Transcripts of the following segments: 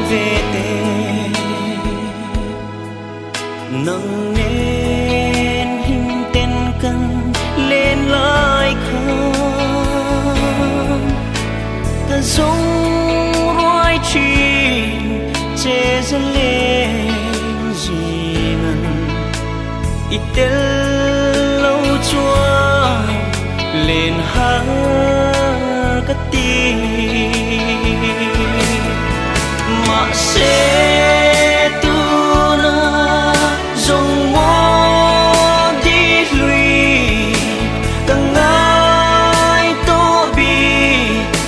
về tê nâng nên hình tên cần lên lại khăn ta giống roi chim chế ra lên gì ngân ít tên lâu chua lên hát cái tim mà sẽ tu na dùng mô đi lùi càng ai tô bi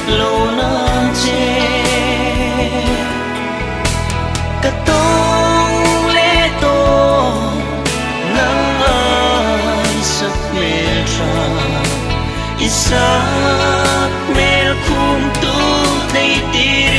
lâu na chê cả tông lê tô nắng ai sắc mê tra isak mel kum tu nei tiri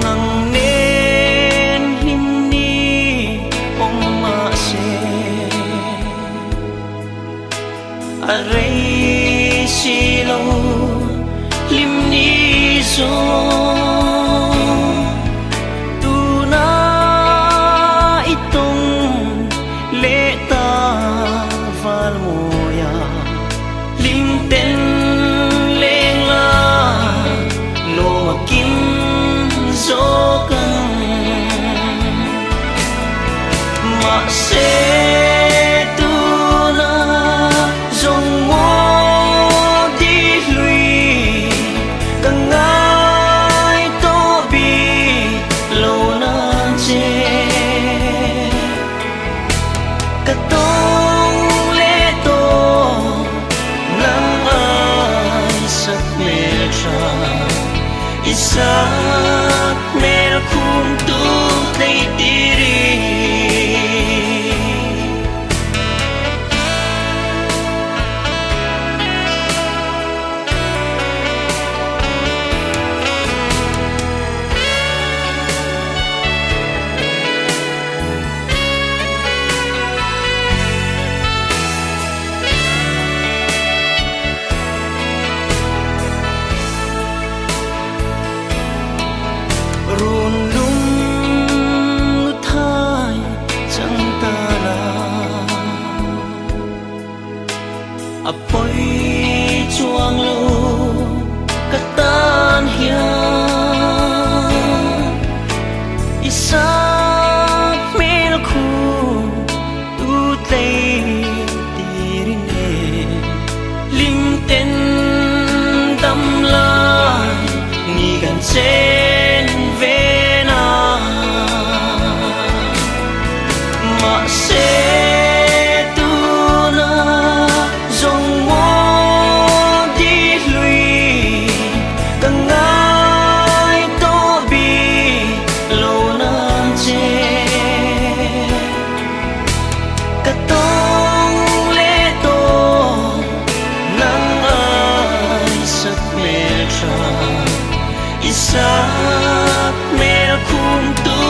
ngang nên hin ni ong ma se arei silo lim ni zo sẽ tu na dùng mô đi lùi càng ai tô bi lâu na chê cả tông lê tô nắng ai sắc mê tra isak mel kum tu nei tiri run lung thai chẳng ta na apoi chuang lu katan hian isak mel khu tu tei tirin e lim ten dam lai ni gan chen về na mà sẽ tu na dùng mô đi lùi càng ai tô bi lâu na chê cả tông lê tô nắng ai sắc mê tra isak mel kum tu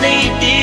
nei ti